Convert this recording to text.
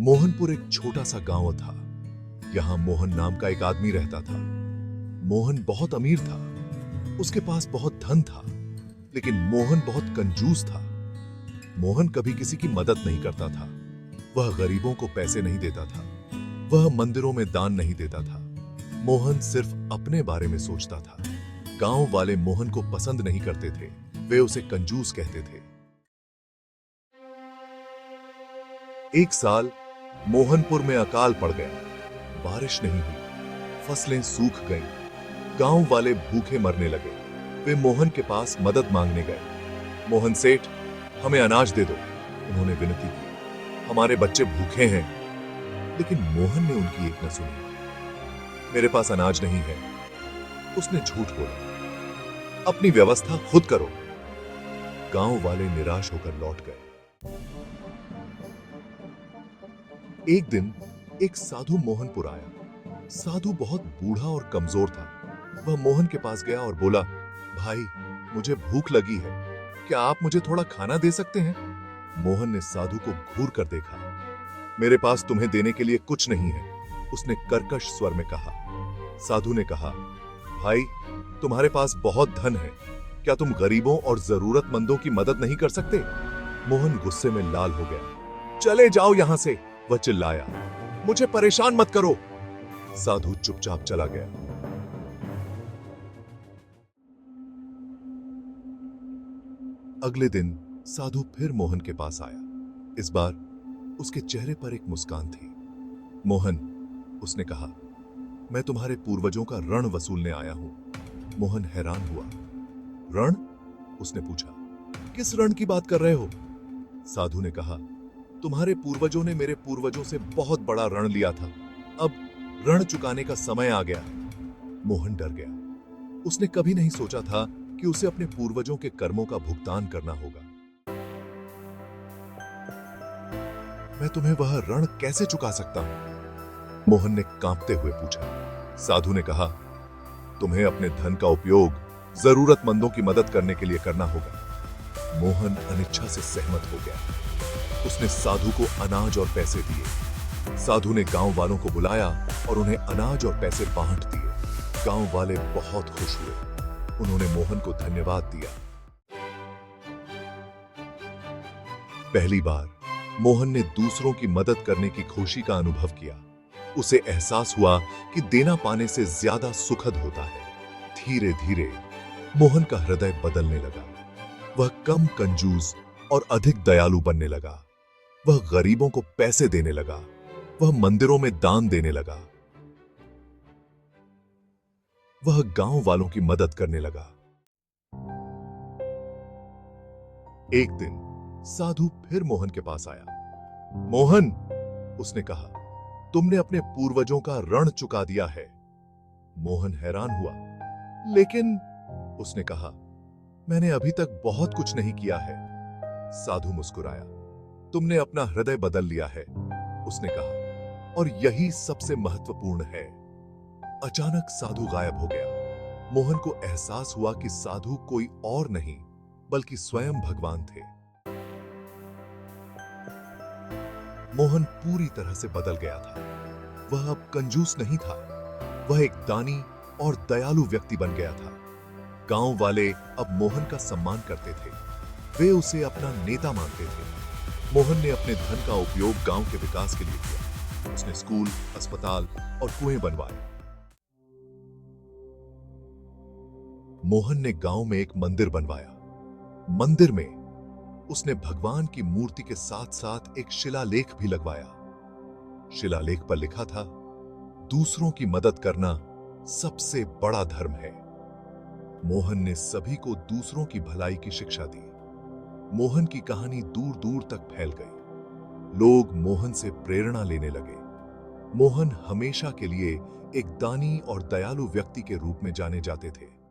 मोहनपुर एक छोटा सा गांव था। यहां मोहन नाम का एक आदमी रहता था। मोहन बहुत अमीर था। उसके पास बहुत धन था, लेकिन मोहन बहुत कंजूस था। मोहन कभी किसी की मदद नहीं करता था। वह गरीबों को पैसे नहीं देता था। वह मंदिरों में दान नहीं देता था। मोहन सिर्फ अपने बारे में सोचता था। गांव वाले मोहन को पसंद नहीं करते थे। वे उसे कंजूस कहते थे। एक साल मोहनपुर में अकाल पड़ गया। बारिश नहीं हुई, फसलें सूख गईं। गांव वाले भूखे मरने लगे। वे मोहन के पास मदद मांगने गए। मोहन सेठ, हमें अनाज दे दो, उन्होंने विनती की। हमारे बच्चे भूखे हैं। लेकिन मोहन ने उनकी एक न सुनी। मेरे पास अनाज नहीं है, उसने झूठ बोला। अपनी व्यवस्था खुद करो। गांव वाले निराश होकर लौट गए। एक दिन एक साधु मोहनपुर आया। साधु बहुत बूढ़ा और कमजोर था। वह मोहन के पास गया और बोला, भाई, मुझे भूख लगी है, क्या आप मुझे थोड़ा खाना दे सकते हैं? मोहन ने साधु को घूर कर देखा। मेरे पास तुम्हें देने के लिए कुछ नहीं है, उसने कर्कश स्वर में कहा। साधु ने कहा, भाई, तुम्हारे पास बहुत धन है, क्या तुम गरीबों और जरूरतमंदों की मदद नहीं कर सकते? मोहन गुस्से में लाल हो गया। चले जाओ यहां से, वह चिल्लाया। मुझे परेशान मत करो। साधु चुपचाप चला गया। अगले दिन साधु फिर मोहन के पास आया। इस बार उसके चेहरे पर एक मुस्कान थी। मोहन, उसने कहा, मैं तुम्हारे पूर्वजों का ऋण वसूलने आया हूं। मोहन हैरान हुआ। ऋण? उसने पूछा। किस ऋण की बात कर रहे हो? साधु ने कहा, तुम्हारे पूर्वजों ने मेरे पूर्वजों से बहुत बड़ा ऋण लिया था। अब ऋण चुकाने का समय आ गया। मोहन डर गया। उसने कभी नहीं सोचा था कि उसे अपने पूर्वजों के कर्मों का भुगतान करना होगा। मैं तुम्हें वह ऋण कैसे चुका सकता हूं? मोहन ने कांपते हुए पूछा। साधु ने कहा, तुम्हें अपने धन का उपयोग जरूरतमंदों की मदद करने के लिए करना होगा। मोहन अनिच्छा से सहमत हो गया। उसने साधु को अनाज और पैसे दिए। साधु ने गांव वालों को बुलाया और उन्हें अनाज और पैसे बांट दिए। गांव वाले बहुत खुश हुए। उन्होंने मोहन को धन्यवाद दिया। पहली बार मोहन ने दूसरों की मदद करने की खुशी का अनुभव किया। उसे एहसास हुआ कि देना पाने से ज्यादा सुखद होता है। धीरे धीरे मोहन का हृदय बदलने लगा। वह कम कंजूस और अधिक दयालु बनने लगा। वह गरीबों को पैसे देने लगा। वह मंदिरों में दान देने लगा। वह गांव वालों की मदद करने लगा। एक दिन साधु फिर मोहन के पास आया। मोहन, उसने कहा, तुमने अपने पूर्वजों का ऋण चुका दिया है। मोहन हैरान हुआ। लेकिन, उसने कहा, मैंने अभी तक बहुत कुछ नहीं किया है। साधु मुस्कुराया। तुमने अपना हृदय बदल लिया है, उसने कहा, और यही सबसे महत्वपूर्ण है। अचानक साधु गायब हो गया। मोहन को एहसास हुआ कि साधु कोई और नहीं बल्कि स्वयं भगवान थे। मोहन पूरी तरह से बदल गया था। वह अब कंजूस नहीं था। वह एक दानी और दयालु व्यक्ति बन गया था। गांव वाले अब मोहन का सम्मान करते थे। वे उसे अपना नेता मानते थे। मोहन ने अपने धन का उपयोग गांव के विकास के लिए किया। उसने स्कूल, अस्पताल और कुएं बनवाए। मोहन ने गांव में एक मंदिर बनवाया। मंदिर में उसने भगवान की मूर्ति के साथ साथ एक शिलालेख भी लगवाया। शिलालेख पर लिखा था, दूसरों की मदद करना सबसे बड़ा धर्म है। मोहन ने सभी को दूसरों की भलाई की शिक्षा दी। मोहन की कहानी दूर दूर तक फैल गई। लोग मोहन से प्रेरणा लेने लगे। मोहन हमेशा के लिए एक दानी और दयालु व्यक्ति के रूप में जाने जाते थे।